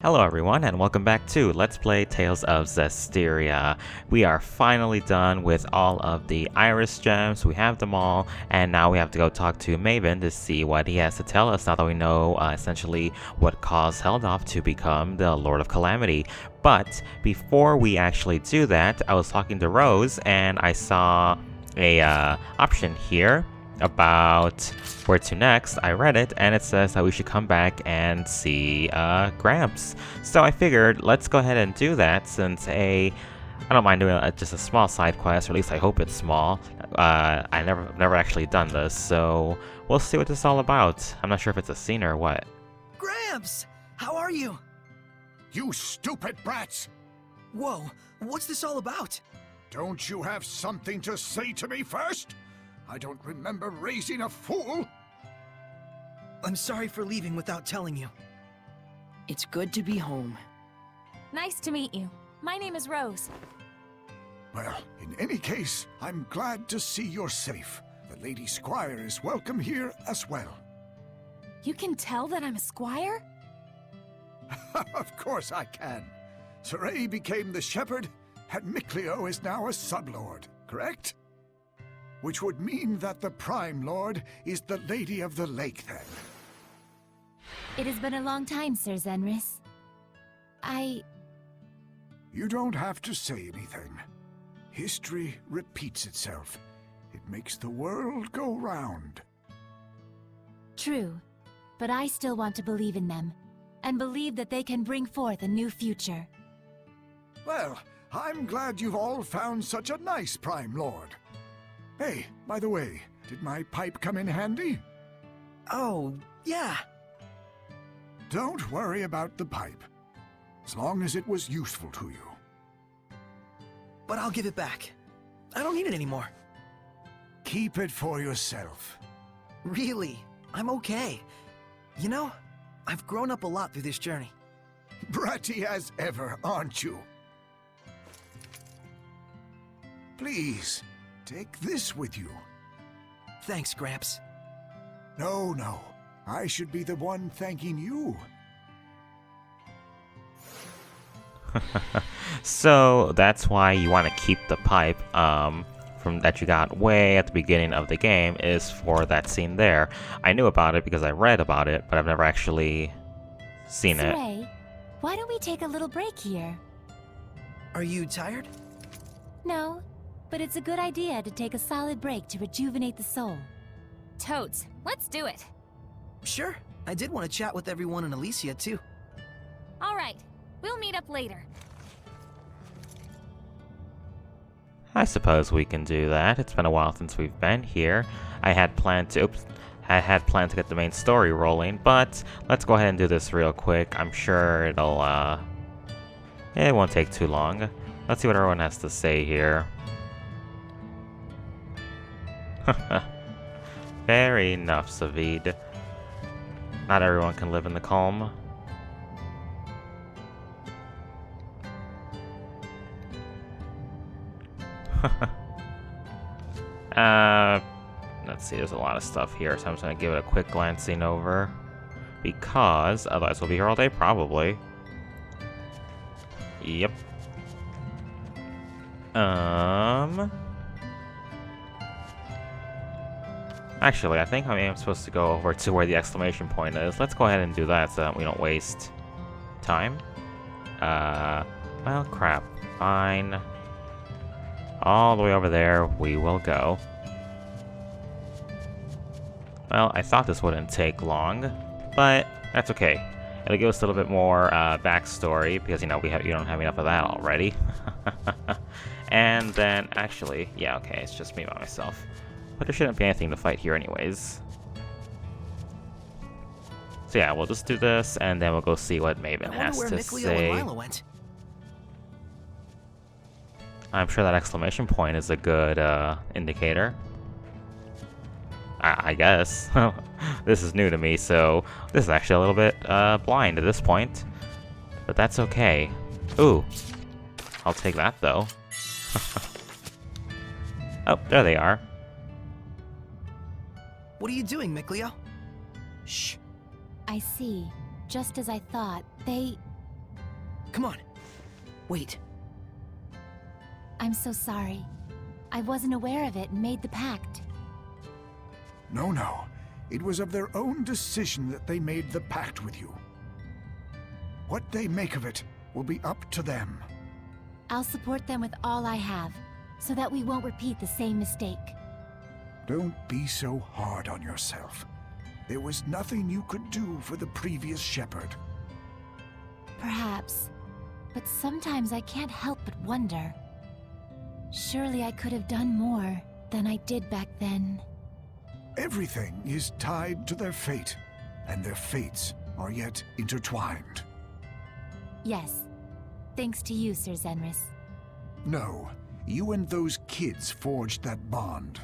Hello everyone and welcome back to Let's Play Tales of Zestiria. We are finally done with all of the Iris gems, we have them all, and now we have to go talk to Maven to see what he has to tell us now that we know essentially what caused Heldalf to become the Lord of Calamity. But before we actually do that, I was talking to Rose and I saw a option here about where to next. I read it and it says that we should come back and see Gramps. So I figured let's go ahead and do that since I don't mind doing just a small side quest, or at least I hope it's small. I never actually done this, so we'll see what this is all about. I'm not sure if it's a scene or what. Gramps! How are you? You stupid brats! Whoa, what's this all about? Don't you have something to say to me first? I don't remember raising a fool! I'm sorry for leaving without telling you. It's good to be home. Nice to meet you. My name is Rose. Well, in any case, I'm glad to see you're safe. The Lady Squire is welcome here as well. You can tell that I'm a squire? Of course I can. Seraph became the shepherd, and Mikleo is now a sublord, correct? Which would mean that the Prime Lord is the Lady of the Lake, then. It has been a long time, Sir Zenris. You don't have to say anything. History repeats itself. It makes the world go round. True, but I still want to believe in them, and believe that they can bring forth a new future. Well, I'm glad you've all found such a nice Prime Lord. Hey, by the way, did my pipe come in handy? Oh, yeah. Don't worry about the pipe, as long as it was useful to you. But I'll give it back. I don't need it anymore. Keep it for yourself. Really, I'm okay. You know, I've grown up a lot through this journey. Bratty as ever, aren't you? Please, take this with you. Thanks, Gramps. No, I should be the one thanking you. So that's why you want to keep the pipe from that you got way at the beginning of the game, is for that scene there. I knew about it because I read about it, but I've never actually seen it. Saray, why don't we take a little break here? Are you tired? No, but it's a good idea to take a solid break to rejuvenate the soul. Totes, let's do it. Sure. I did want to chat with everyone in Elysia, too. All right, we'll meet up later. I suppose we can do that. It's been a while since we've been here. I had planned to get the main story rolling, but let's go ahead and do this real quick. I'm sure it won't take too long. Let's see what everyone has to say here. Fair enough, Savid. Not everyone can live in the calm. Let's see, there's a lot of stuff here, so I'm just gonna give it a quick glancing over. Because otherwise we'll be here all day, probably. Yep. Actually, I think I am supposed to go over to where the exclamation point is. Let's go ahead and do that so that we don't waste time. Well, crap. Fine. All the way over there we will go. Well, I thought this wouldn't take long, but that's okay. It'll give us a little bit more backstory, because, you know, you don't have enough of that already. And then, actually, yeah, okay, it's just me by myself. But there shouldn't be anything to fight here anyways. So yeah, we'll just do this, and then we'll go see what Maven has I wonder to where Mikleo say. and Lila went. I'm sure that exclamation point is a good indicator. I guess. This is new to me, so this is actually a little bit blind at this point. But that's okay. Ooh. I'll take that, though. Oh, there they are. What are you doing, Mikleo? Shh. I see. Just as I thought, Come on. Wait. I'm so sorry. I wasn't aware of it and made the pact. No, no. It was of their own decision that they made the pact with you. What they make of it will be up to them. I'll support them with all I have, so that we won't repeat the same mistake. Don't be so hard on yourself. There was nothing you could do for the previous shepherd. Perhaps. But sometimes I can't help but wonder. Surely I could have done more than I did back then. Everything is tied to their fate, and their fates are yet intertwined. Yes. Thanks to you, Sir Zenris. No, you and those kids forged that bond.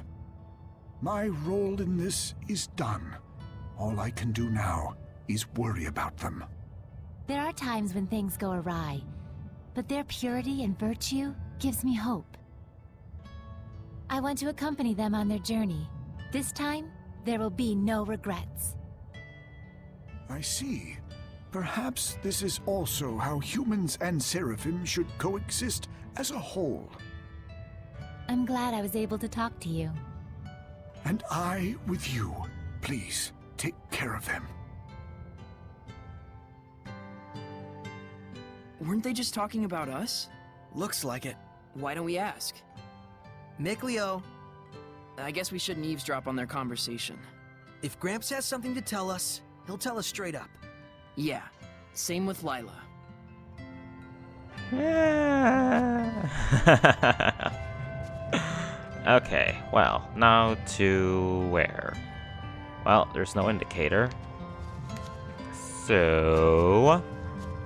My role in this is done. All I can do now is worry about them. There are times when things go awry, but their purity and virtue gives me hope. I want to accompany them on their journey. This time, there will be no regrets. I see. Perhaps this is also how humans and seraphim should coexist as a whole. I'm glad I was able to talk to you. And I with you. Please, take care of them. Weren't they just talking about us? Looks like it. Why don't we ask? Mikleo, I guess we shouldn't eavesdrop on their conversation. if Gramps has something to tell us, he'll tell us straight up. Yeah, same with Lila. Okay, well, now to where? Well, there's no indicator. So,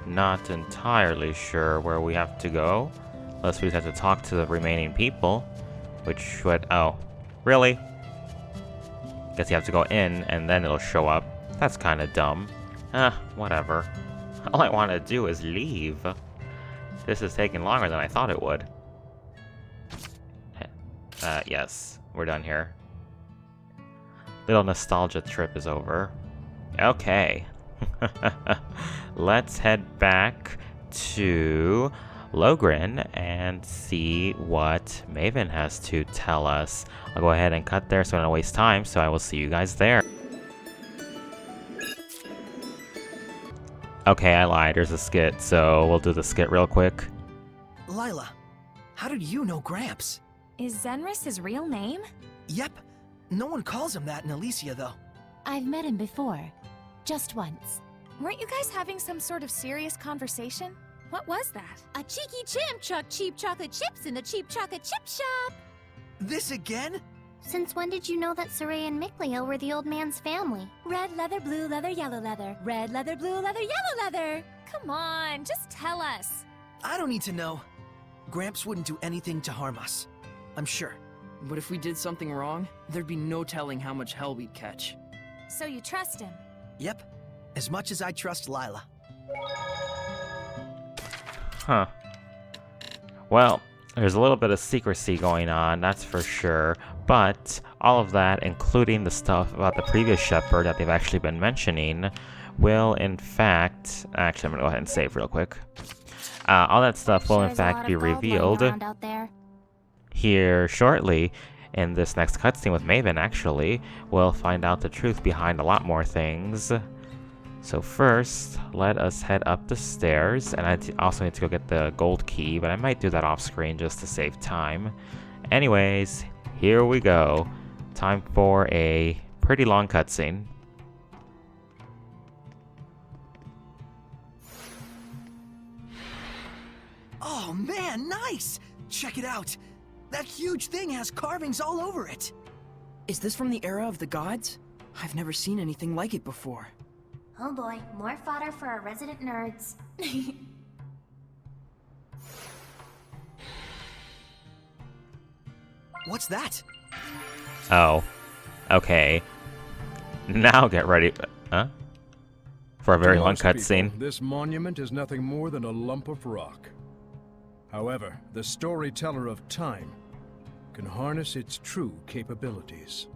not entirely sure where we have to go. Unless we just have to talk to the remaining people. Which would... oh, really? Guess you have to go in and then it'll show up. That's kind of dumb. Whatever. All I want to do is leave. This is taking longer than I thought it would. Yes, we're done here. Little nostalgia trip is over. Okay. Let's head back to Logren and see what Maven has to tell us. I'll go ahead and cut there so I don't waste time, so I will see you guys there. Okay, I lied. There's a skit, so we'll do the skit real quick. Lila, how did you know Gramps? Is Zenris his real name? Yep. No one calls him that in Elysia, though. I've met him before. Just once. Weren't you guys having some sort of serious conversation? What was that? A cheeky chimp chucked cheap chocolate chips in the cheap chocolate chip shop! This again? Since when did you know that Seraph and Mikleo were the old man's family? Red leather, blue leather, yellow leather. Red leather, blue leather, yellow leather! Come on, just tell us. I don't need to know. Gramps wouldn't do anything to harm us. I'm sure. But if we did something wrong, there'd be no telling how much hell we'd catch. So you trust him? Yep. As much as I trust Lila. Huh. Well, there's a little bit of secrecy going on, that's for sure. But all of that, including the stuff about the previous shepherd that they've actually been mentioning, will in fact... Actually, I'm going to go ahead and save real quick. All that stuff will in fact be revealed Out there. here shortly. In this next cutscene with Maven, actually, we'll find out the truth behind a lot more things. So first, let us head up the stairs, and I also need to go get the gold key, but I might do that off screen just to save time. Anyways, here we go. Time for a pretty long cutscene. Oh man, nice! Check it out! That huge thing has carvings all over it! Is this from the era of the gods? I've never seen anything like it before. Oh boy, more fodder for our resident nerds. What's that? Oh. Okay. Now get ready. Huh? For a very To long most people, cutscene. This monument is nothing more than a lump of rock. However, the storyteller of time can harness its true capabilities.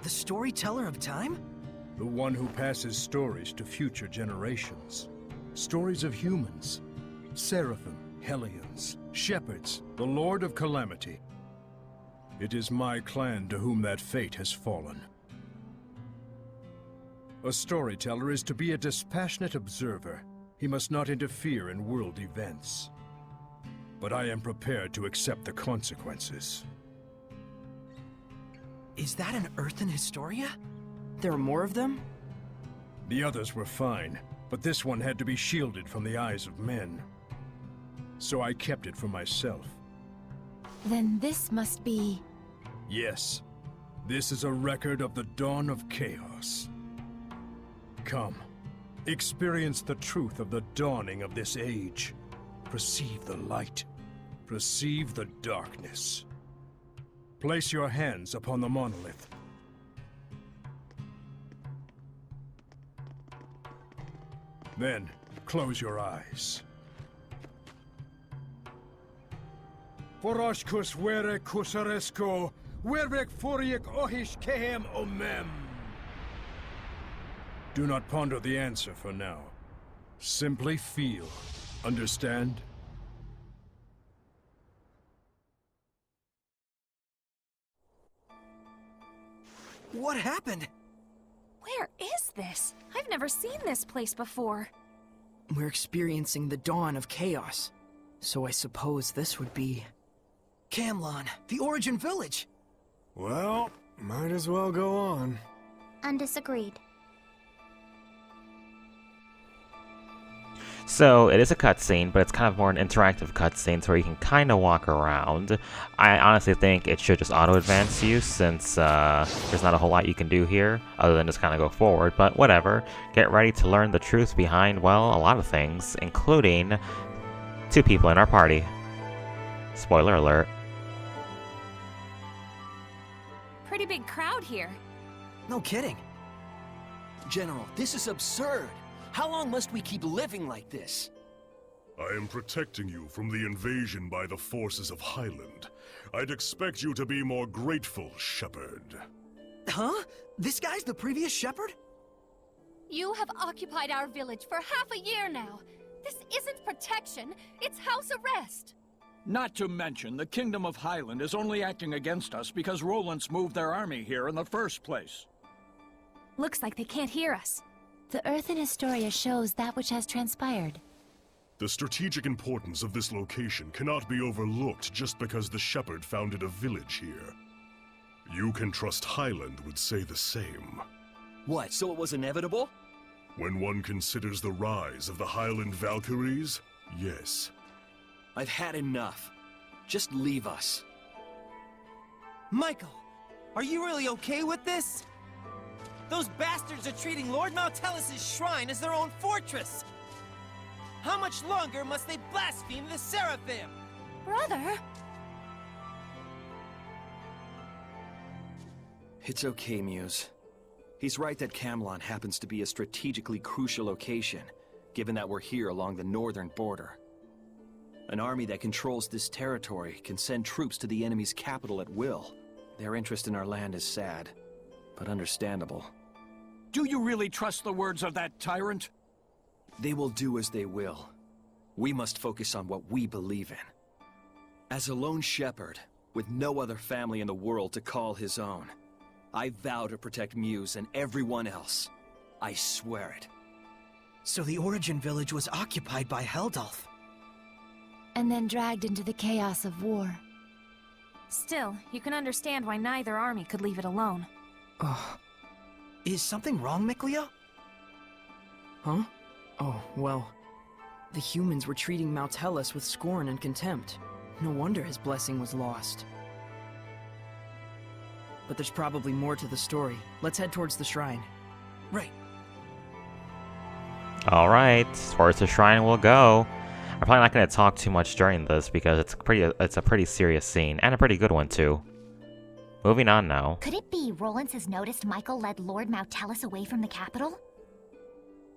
The storyteller of time? The one who passes stories to future generations. Stories of humans. Seraphim, Hellions, shepherds, the Lord of Calamity. It is my clan to whom that fate has fallen. A storyteller is to be a dispassionate observer. He must not interfere in world events. But I am prepared to accept the consequences. Is that an Earthen Historia? There are more of them? The others were fine, but this one had to be shielded from the eyes of men. So I kept it for myself. Then this must be... Yes, this is a record of the dawn of chaos. Come, experience the truth of the dawning of this age. Perceive the light. Perceive the darkness. Place your hands upon the monolith. Then, close your eyes. Foroshkus were kusaresko, wervek furiek ohish kehem omem. Do not ponder the answer for now. Simply feel. Understand? What happened? Where is this? I've never seen this place before. We're experiencing the dawn of chaos. So I suppose this would be... Camlon, the Origin Village. Well, might as well go on. Undisagreed. So it is a cutscene, but it's kind of more an interactive cutscene where you can kind of walk around. I honestly think it should just auto-advance you since there's not a whole lot you can do here other than just kind of go forward, but whatever. Get ready to learn the truth behind, well, a lot of things, including 2 people in our party. Spoiler alert. Pretty big crowd here. No kidding. General, this is absurd. How long must we keep living like this? I am protecting you from the invasion by the forces of Highland. I'd expect you to be more grateful, Shepherd. Huh? This guy's the previous shepherd? You have occupied our village for half a year now. This isn't protection, it's house arrest. Not to mention, the Kingdom of Highland is only acting against us because Roland's moved their army here in the first place. Looks like they can't hear us. The Earthen Historia shows that which has transpired. The strategic importance of this location cannot be overlooked just because the Shepherd founded a village here. You can trust Highland would say the same. What, so it was inevitable? When one considers the rise of the Highland Valkyries, yes. I've had enough. Just leave us. Michael, are you really okay with this? Those bastards are treating Lord Maltellis' shrine as their own fortress! How much longer must they blaspheme the Seraphim? Brother? It's okay, Muse. He's right that Camlon happens to be a strategically crucial location, given that we're here along the northern border. An army that controls this territory can send troops to the enemy's capital at will. Their interest in our land is sad, but understandable. Do you really trust the words of that tyrant? They will do as they will. We must focus on what we believe in. As a lone shepherd, with no other family in the world to call his own, I vow to protect Muse and everyone else. I swear it. So the Origin Village was occupied by Heldalf. And then dragged into the chaos of war. Still, you can understand why neither army could leave it alone. Ugh. Is something wrong, Mikleo? Huh? Oh, well... The humans were treating Maltellis with scorn and contempt. No wonder his blessing was lost. But there's probably more to the story. Let's head towards the shrine. Right. Alright, towards the shrine we'll go. I'm probably not going to talk too much during this because it's a pretty serious scene, and a pretty good one too. Moving on now. Could it be Rollins has noticed Michael led Lord Maltellis away from the capital?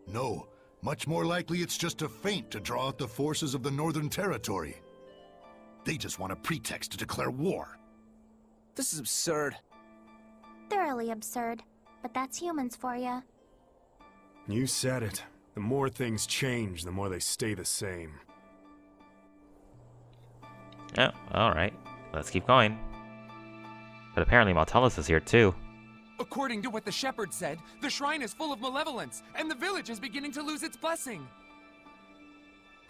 No. Much more likely it's just a feint to draw out the forces of the Northern Territory. They just want a pretext to declare war. This is absurd. Thoroughly absurd. But that's humans for ya. You said it. The more things change, the more they stay the same. Oh, alright. Let's keep going. But apparently Maltellus is here too. According to what the shepherd said, the shrine is full of malevolence, and the village is beginning to lose its blessing.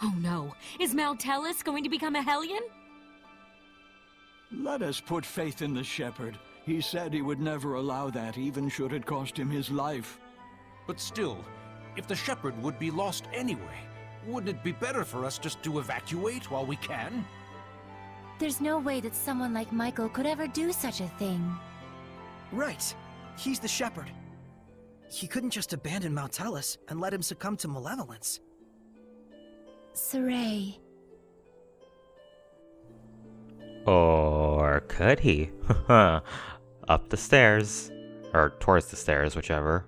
Oh no, is Maltellus going to become a Hellion? Let us put faith in the shepherd. He said he would never allow that, even should it cost him his life. But still, if the shepherd would be lost anyway, wouldn't it be better for us just to evacuate while we can? There's no way that someone like Michael could ever do such a thing. Right. He's the shepherd. He couldn't just abandon Maltellus and let him succumb to malevolence. Saray. Or could he? Up the stairs. Or towards the stairs, whichever.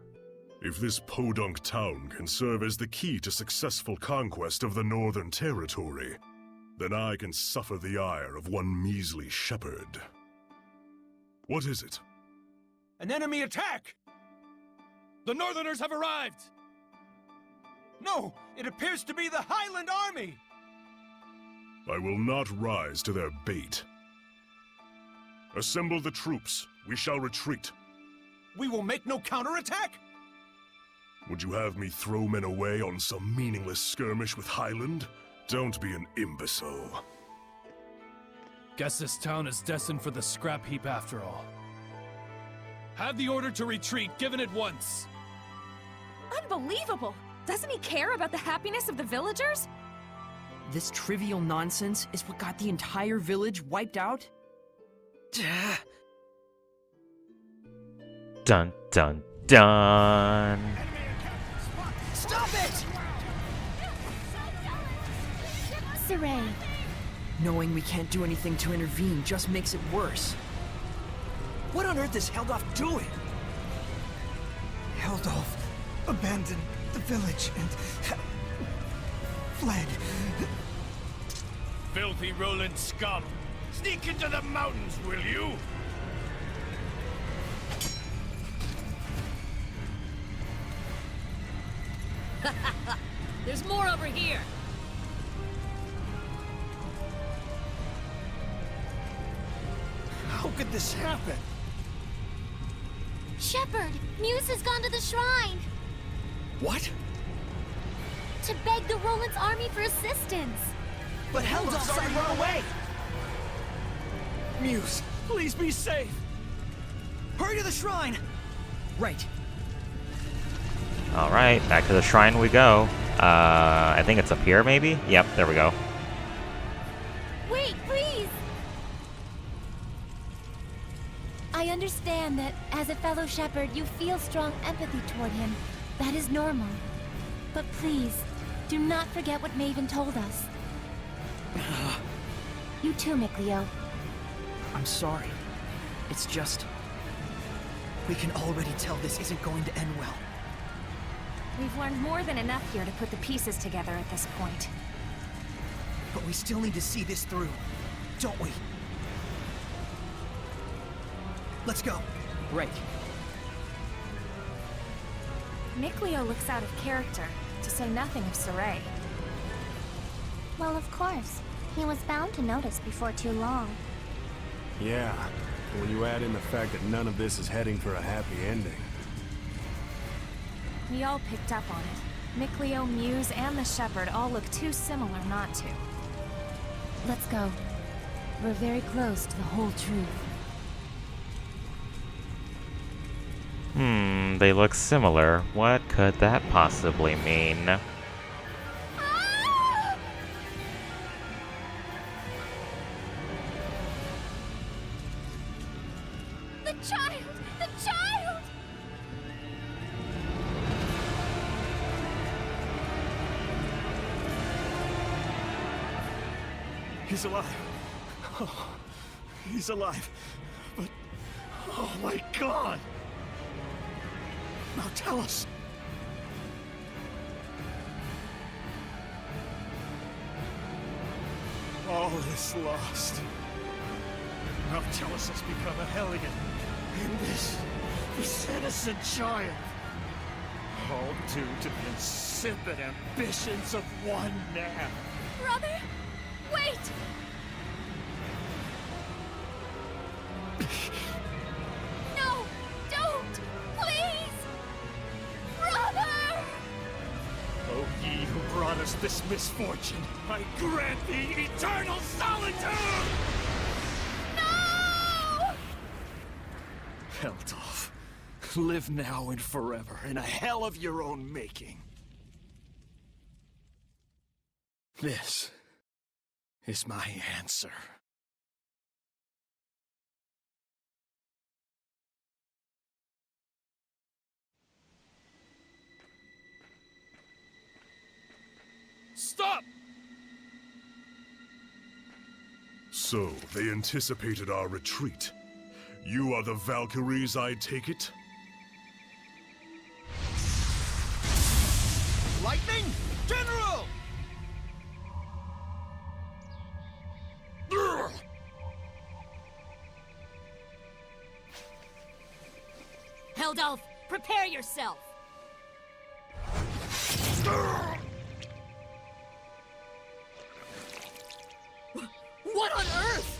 If this podunk town can serve as the key to successful conquest of the Northern Territory, then I can suffer the ire of one measly shepherd. What is it? An enemy attack! The Northerners have arrived! No, it appears to be the Highland Army! I will not rise to their bait. Assemble the troops. We shall retreat. We will make no counterattack! Would you have me throw men away on some meaningless skirmish with Highland? Don't be an imbecile. Guess this town is destined for the scrap heap after all. Have the order to retreat given at once. Unbelievable! Doesn't he care about the happiness of the villagers? This trivial nonsense is what got the entire village wiped out? Dun dun dun! Stop it! Saray. Knowing we can't do anything to intervene just makes it worse. What on earth is Heldalf doing? Heldalf abandoned the village and fled. Filthy Roland scum! Sneak into the mountains, will you? There's more over here. How could this happen? Shepherd, Muse has gone to the shrine. What? To beg the Roland's army for assistance. But Heldalf said run away! Muse, please be safe. Hurry to the shrine! Right. Alright, back to the shrine we go. I think it's up here, maybe? Yep, there we go. Wait, please! I understand that, as a fellow shepherd, you feel strong empathy toward him. That is normal. But please, do not forget what Maven told us. You too, Mikleo. I'm sorry. It's just... we can already tell this isn't going to end well. We've learned more than enough here to put the pieces together at this point. But we still need to see this through, don't we? Let's go. Right. Mikleo looks out of character, to say nothing of Saray. Well, of course. He was bound to notice before too long. Yeah, when you add in the fact that none of this is heading for a happy ending. We all picked up on it. Mikleo, Muse, and the shepherd all look too similar not to. Let's go. We're very close to the whole truth. They look similar. What could that possibly mean? The child! The child! He's alive. Oh, he's alive. But, oh my God! Now tell us. All is lost. Now tell us has become a Hellion. And this innocent child. called due to the insipid ambitions of one man. Brother, wait! No, don't! Please! Brother! O ye who brought us this misfortune, I grant thee eternal solitude! No! Heldalf, live now and forever in a hell of your own making. This is my answer. Stop! So, they anticipated our retreat. You are the Valkyries, I take it? Lightning! General! Heldalf, prepare yourself! What on earth?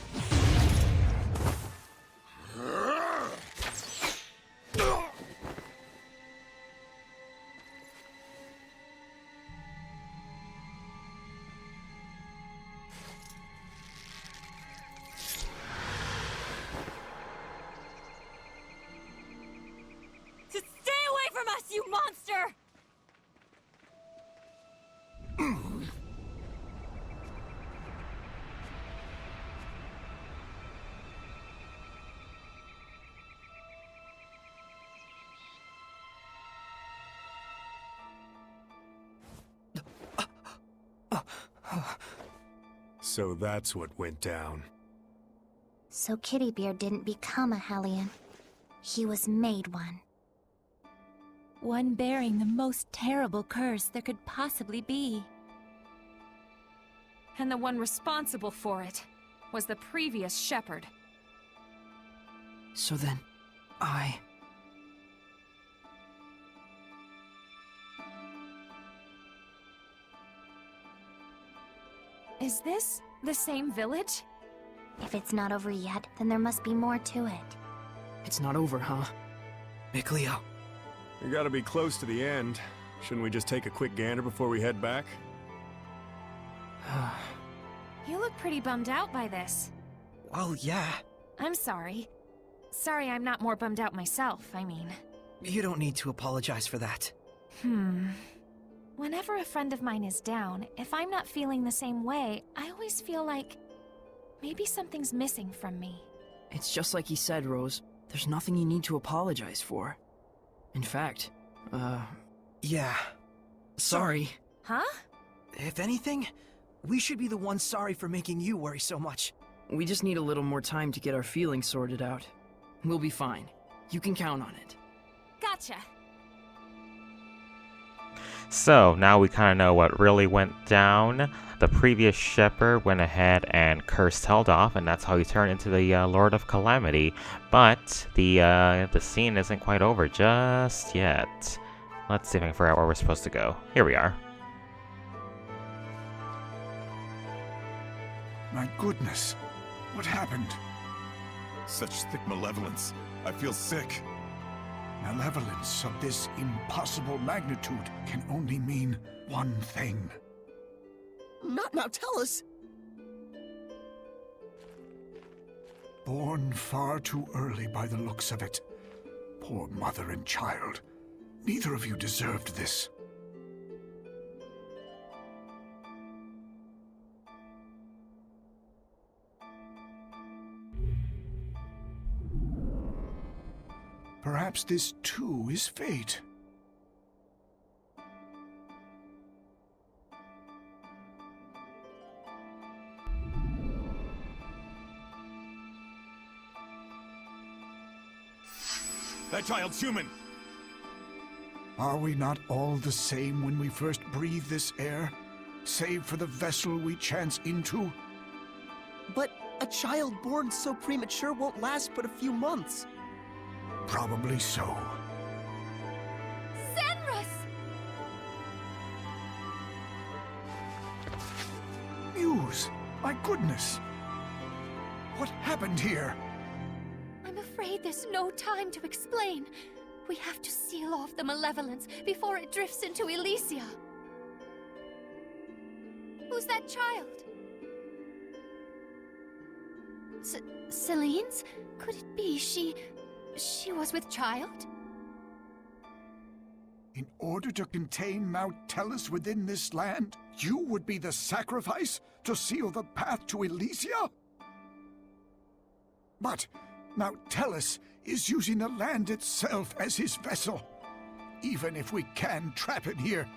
Just stay away from us, you monster! So that's what went down. So Kittybeard didn't become a Hellion. He was made one. One bearing the most terrible curse there could possibly be. And the one responsible for it was the previous shepherd. So then, Is this the same village? If it's not over yet, then there must be more to it. It's not over, huh? Mikleo. We gotta be close to the end. Shouldn't we just take a quick gander before we head back? You look pretty bummed out by this. Well, yeah. I'm sorry. Sorry I'm not more bummed out myself, I mean. You don't need to apologize for that. Whenever a friend of mine is down, if I'm not feeling the same way, I always feel like maybe something's missing from me. It's just like he said, Rose. There's nothing you need to apologize for. In fact, yeah. Sorry. Huh? If anything, we should be the ones sorry for making you worry so much. We just need a little more time to get our feelings sorted out. We'll be fine. You can count on it. Gotcha. So, now we kind of know what really went down. The previous shepherd went ahead and cursed Heldalf, and that's how he turned into the Lord of Calamity. But the scene isn't quite over just yet. Let's see if I can figure out where we're supposed to go. Here we are. My goodness, what happened? Such thick malevolence. I feel sick. Malevolence of this impossible magnitude can only mean one thing. Not now, tell us! Born far too early by the looks of it. Poor mother and child. Neither of you deserved this. Perhaps this too is fate. That child's human! Are we not all the same when we first breathe this air, save for the vessel we chance into? But a child born so premature won't last but a few months. Probably so. Senrus! news? My goodness! What happened here? I'm afraid there's no time to explain. We have to seal off the malevolence before it drifts into Elysia. Who's that child? Celine's? Could it be she was with child? In order to contain Mount Tellus within this land, you would be the sacrifice to seal the path to Elysia? But Mount Tellus is using the land itself as his vessel. Even if we can trap it here,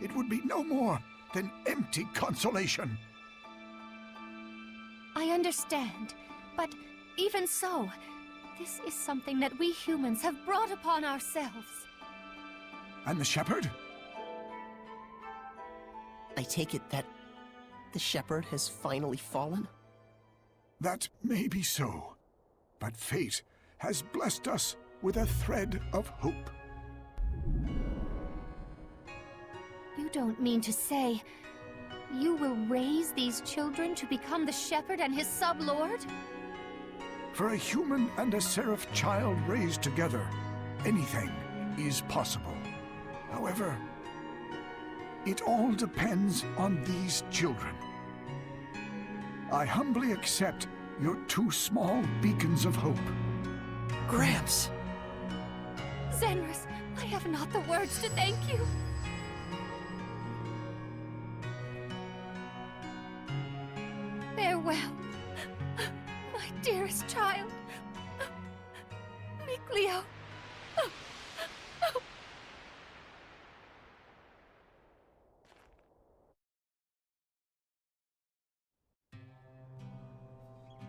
it would be no more than empty consolation. I understand, but even so, this is something that we humans have brought upon ourselves. And the shepherd? I take it that the shepherd has finally fallen? That may be so, but fate has blessed us with a thread of hope. You don't mean to say you will raise these children to become the shepherd and his sublord? For a human and a Seraph child raised together, anything is possible. However, it all depends on these children. I humbly accept your 2 small beacons of hope. Gramps! Zenris, I have not the words to thank you. Farewell, my dearest child, Mikleo.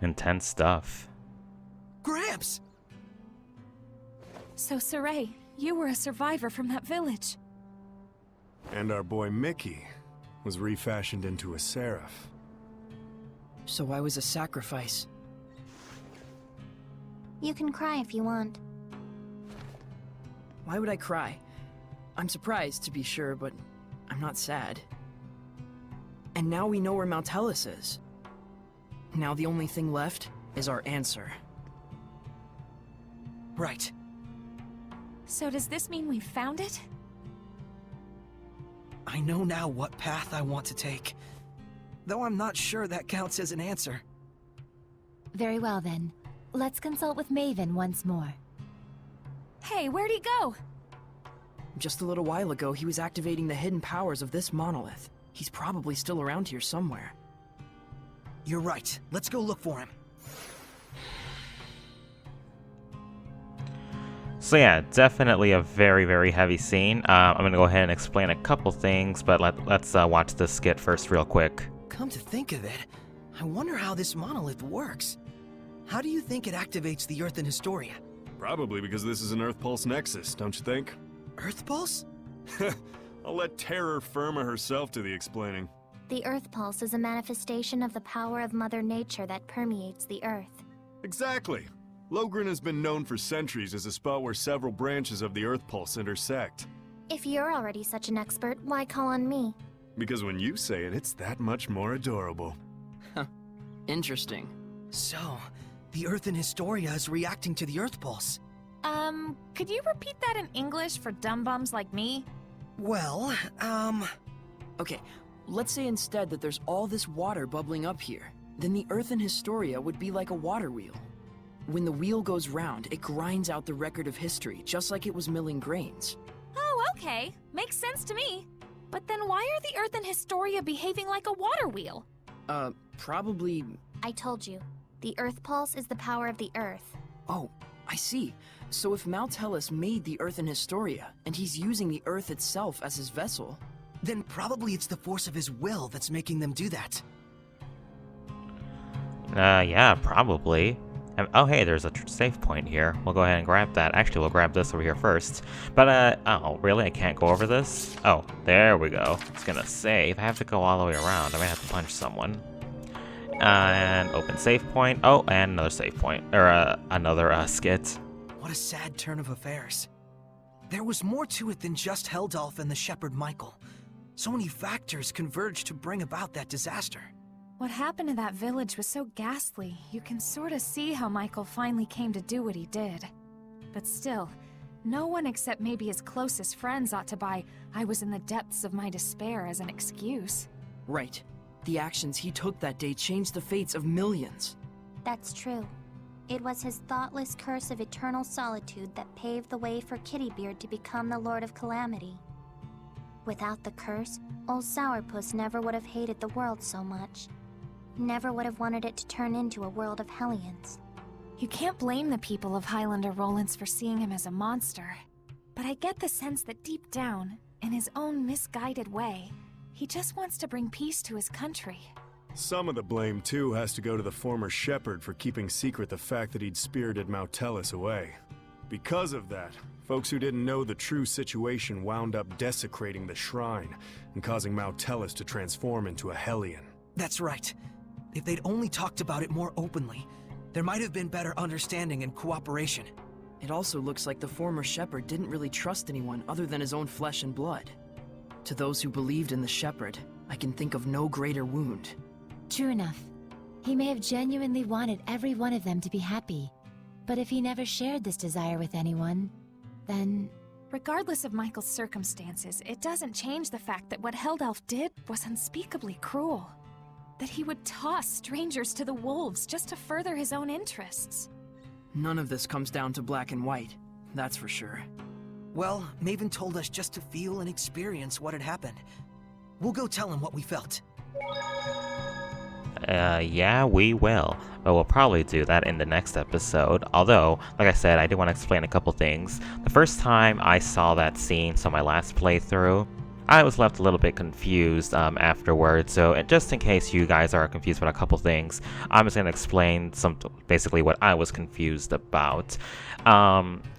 Intense stuff. Gramps! So, Saray, you were a survivor from that village. And our boy Mickey was refashioned into a Seraph. So I was a sacrifice. You can cry if you want. Why would I cry? I'm surprised, to be sure, but I'm not sad. And now we know where Mount Tellus is. Now the only thing left is our answer. Right. So does this mean we've found it? I know now what path I want to take. Though I'm not sure that counts as an answer. Very well then. Let's consult with Maven once more. Hey, where'd he go? Just a little while ago, he was activating the hidden powers of this monolith. He's probably still around here somewhere. You're right. Let's go look for him. So yeah, definitely a very, very heavy scene. I'm gonna go ahead and explain a couple things, but let's watch this skit first real quick. Come to think of it, I wonder how this monolith works. How do you think it activates the Earth in Historia? Probably because this is an Earth Pulse Nexus, don't you think? Earth Pulse? I'll let Terror Firma herself do the explaining. The Earth Pulse is a manifestation of the power of Mother Nature that permeates the Earth. Exactly. Logren has been known for centuries as a spot where several branches of the Earth Pulse intersect. If you're already such an expert, why call on me? Because when you say it, it's that much more adorable. Huh. Interesting. So, the Earth in Historia is reacting to the Earth Pulse. Could you repeat that in English for dumb bums like me? Well, Okay, let's say instead that there's all this water bubbling up here. Then the Earth in Historia would be like a water wheel. When the wheel goes round, it grinds out the record of history, just like it was milling grains. Oh, okay. Makes sense to me. But then why are the Earth in Historia behaving like a water wheel? Probably... I told you. The Earth Pulse is the power of the Earth. Oh, I see. So if Mount Tellus made the Earth in Historia, and he's using the Earth itself as his vessel... Then probably it's the force of his will that's making them do that. Yeah, probably. Oh, hey, there's a save point here. We'll go ahead and grab that. Actually, we'll grab this over here first. But, oh, really? I can't go over this? Oh, there we go. It's gonna save. I have to go all the way around. I might have to punch someone. And open save point. Oh, and another save point. Or, another, skit. What a sad turn of affairs. There was more to it than just Heldalf and the Shepherd Michael. So many factors converged to bring about that disaster. What happened to that village was so ghastly, you can sort of see how Michael finally came to do what he did. But still, no one except maybe his closest friends ought to buy "I was in the depths of my despair" as an excuse. Right. The actions he took that day changed the fates of millions. That's true. It was his thoughtless curse of eternal solitude that paved the way for Kittybeard to become the Lord of Calamity. Without the curse, old Sourpuss never would have hated the world so much. Never would have wanted it to turn into a world of Hellions. You can't blame the people of Highlander Rollins for seeing him as a monster. But I get the sense that deep down, in his own misguided way, he just wants to bring peace to his country. Some of the blame, too, has to go to the former shepherd for keeping secret the fact that he'd spirited Maltellus away. Because of that, folks who didn't know the true situation wound up desecrating the shrine and causing Maltellus to transform into a Hellion. That's right. If they'd only talked about it more openly, there might have been better understanding and cooperation. It also looks like the former shepherd didn't really trust anyone other than his own flesh and blood. To those who believed in the shepherd, I can think of no greater wound. True enough. He may have genuinely wanted every one of them to be happy. But if he never shared this desire with anyone, then... Regardless of Michael's circumstances, it doesn't change the fact that what Heldalf did was unspeakably cruel. That he would toss strangers to the wolves just to further his own interests. None of this comes down to black and white, that's for sure. Well, Maven told us just to feel and experience what had happened. We'll go tell him what we felt. Yeah, we will. But we'll probably do that in the next episode. Although, like I said, I do want to explain a couple things. The first time I saw that scene, so my last playthrough, I was left a little bit confused afterwards, so just in case you guys are confused about a couple things, I'm just going to explain basically what I was confused about.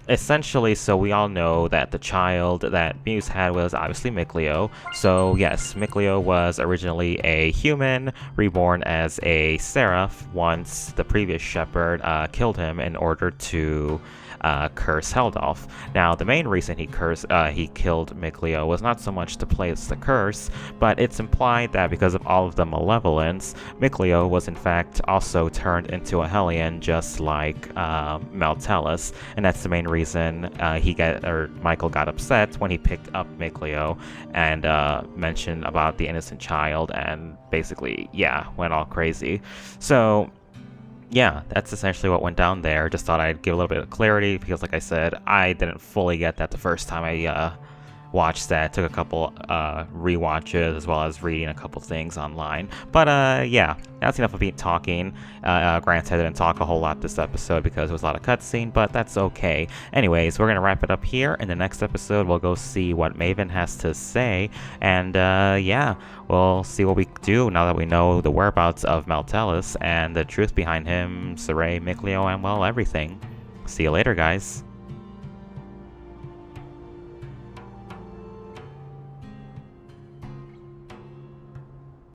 Essentially, so we all know that the child that Muse had was obviously Mikleo. So yes, Mikleo was originally a human, reborn as a Seraph once the previous shepherd killed him in order to curse Heldalf. Now, the main reason he killed Mikleo was not so much to place the curse, but it's implied that because of all of the malevolence, Mikleo was in fact also turned into a Hellion, just like Maltellus, and that's the main reason Michael got upset when he picked up Mikleo and mentioned about the innocent child, and basically, yeah, went all crazy. So yeah, that's essentially what went down there. Just thought I'd give a little bit of clarity because, like I said, I didn't fully get that the first time I watched that. Took a couple rewatches as well as reading a couple things online. But yeah, that's enough of me talking. Granted, I didn't talk a whole lot this episode because there was a lot of cutscene, but that's okay. Anyways, we're going to wrap it up here. In the next episode, we'll go see what Maven has to say. And yeah, we'll see what we do now that we know the whereabouts of Maltellus and the truth behind him, Seraph Mikleo, and well, everything. See you later, guys.